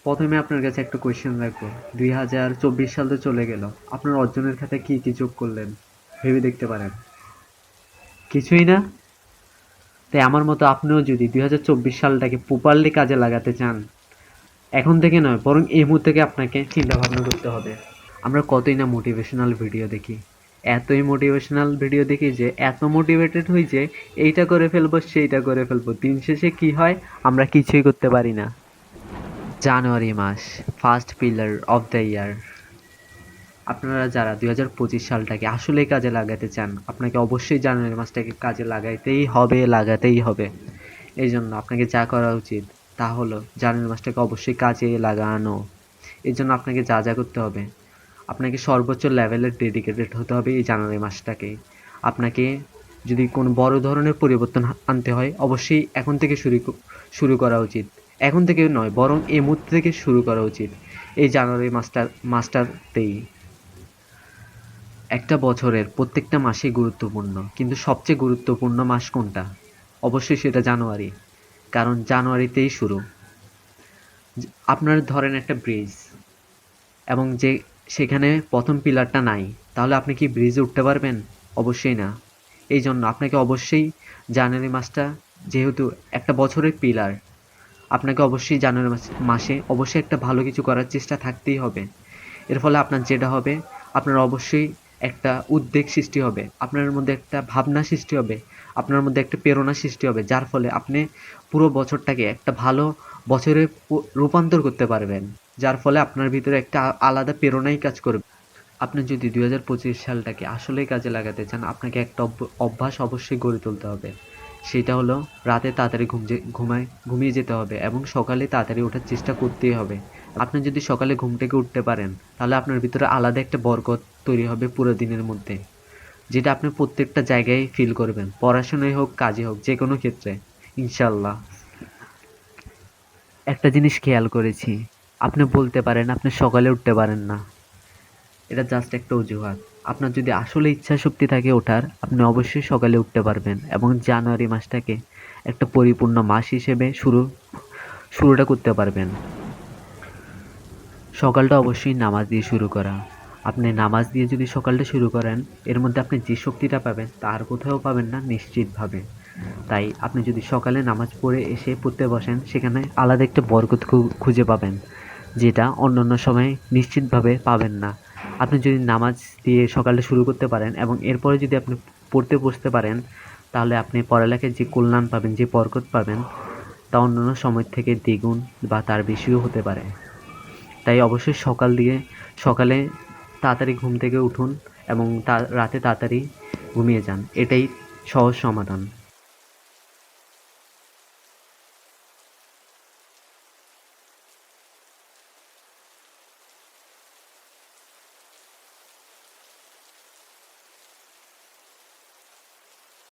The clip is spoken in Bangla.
প্রথমে আপনার কাছে একটা কোয়েশ্চেন রাখবো। 2024 সাল তো চলে গেল, আপনার অর্জনের খাতায় কি কি যোগ করলেন ভেবে দেখতে পারেন। কিছুই না? তাই আমার মতো আপনিও যদি 2024 সালটাকে প্রপারলি কাজে লাগাতে চান, এখন থেকে নয় বরং এই মুহূর্তে থেকে আপনাকে চিন্তা ভাবনা করতে হবে। আমরা কতই না মোটিভেশনাল ভিডিও দেখি, এতই মোটিভেশনাল ভিডিও দেখি যে এত মোটিভেটেড হই যে এইটা করে ফেলবো সেইটা করে ফেলবো, দিন শেষে কি হয় আমরা কিছুই করতে পারি না। জানুয়ারি মাস, first pillar of the year. আপনারা যারা 2025 সালটাকে আসলেই কাজে লাগাতে চান, আপনাকে অবশ্যই জানুয়ারি মাসটাকে কাজে লাগাতেই হবে। এই জন্য আপনাকে যা করা উচিত তা হলো জানুয়ারি মাসটাকে অবশ্যই কাজে লাগানো। এর জন্য আপনাকে যা যা করতে হবে, আপনাকে সর্বোচ্চ লেভেলের ডেডিকেটেড হতে হবে এই জানুয়ারি মাসটাকে। আপনাকে যদি কোনো বড় ধরনের পরিবর্তন আনতে হয়, অবশ্যই এখন থেকে শুরু করা উচিত। এখন থেকে নয় বরং এই মুহূর্ত থেকে শুরু করা উচিত এই জানুয়ারি মাসটাতেই। একটা বছরের প্রত্যেকটা মাসই গুরুত্বপূর্ণ, কিন্তু সবচেয়ে গুরুত্বপূর্ণ মাস কোনটা? অবশ্যই সেটা জানুয়ারি, কারণ জানুয়ারিতেই শুরু। আপনার ধরেন একটা ব্রিজ, এবং যে সেখানে প্রথম পিলারটা নাই, তাহলে আপনি কি ব্রিজে উঠতে পারবেন? অবশ্যই না। এই জন্য আপনাকে অবশ্যই জানুয়ারি মাসটা, যেহেতু একটা বছরের পিলার, আপনাকে অবশ্যই জানুয়ারি মাসে অবশ্যই একটা ভালো কিছু করার চেষ্টা থাকতেই হবে। এর ফলে আপনার যেটা হবে, আপনার অবশ্যই একটা উদ্বেগ সৃষ্টি হবে, আপনার মধ্যে একটা ভাবনা সৃষ্টি হবে, আপনার মধ্যে একটা প্রেরণা সৃষ্টি হবে, যার ফলে আপনি পুরো বছরটাকে একটা ভালো বছরে রূপান্তর করতে পারবেন, যার ফলে আপনার ভিতরে একটা আলাদা প্রেরণাই কাজ করবে। আপনি যদি 2025 সালটাকে আসলেই কাজে লাগাতে চান, আপনাকে একটা অভ্যাস অবশ্যই গড়ে তুলতে হবে। সেটা হলো রাতে তাড়াতাড়ি ঘুমিয়ে যেতে হবে এবং সকালে তাড়াতাড়ি ওঠার চেষ্টা করতেই হবে। আপনি যদি সকালে ঘুম থেকে উঠতে পারেন, তাহলে আপনার ভিতরে আলাদা একটা বরকত তৈরি হবে পুরো দিনের মধ্যে, যেটা আপনি প্রত্যেকটা জায়গায় ফিল করবেন, পড়াশোনায় হোক কাজে হোক যে কোনো ক্ষেত্রে, ইনশাল্লাহ। একটা জিনিস খেয়াল করেছি, আপনি বলতে পারেন আপনি সকালে উঠতে পারেন না, এটা জাস্ট একটা অজুহাত। আপনার যদি আসলে ইচ্ছা শক্তি থাকে ওঠার, আপনি অবশ্যই সকালে উঠতে পারবেন এবং জানুয়ারি মাসটাকে একটা পরিপূর্ণ মাস হিসেবে শুরুটা করতে পারবেন। সকালটা অবশ্যই নামাজ দিয়ে শুরু করা। আপনি নামাজ দিয়ে যদি সকালটা শুরু করেন, এর মধ্যে আপনি যে শক্তিটা পাবেন তার কোথাও পাবেন না নিশ্চিতভাবে। তাই আপনি যদি সকালে নামাজ পড়ে এসে পড়তে বসেন, সেখানে আলাদা একটা বরকত খুঁজে পাবেন, যেটা অন্যান্য সময় নিশ্চিতভাবে পাবেন না। আপনি যদি নামাজ দিয়ে সকালটা শুরু করতে পারেন এবং এরপরে যদি আপনি পড়তে বসতে পারেন, তাহলে আপনি পড়ালেখায় যে কল্যাণ পাবেন, যে বরকত পাবেন, তা অন্যান্য সময় থেকে দ্বিগুণ বা তার বেশিও হতে পারে। তাই অবশ্যই সকালে তাড়াতাড়ি ঘুম থেকে উঠুন এবং রাতে তাড়াতাড়ি ঘুমিয়ে যান, এটাই সহজ সমাধান।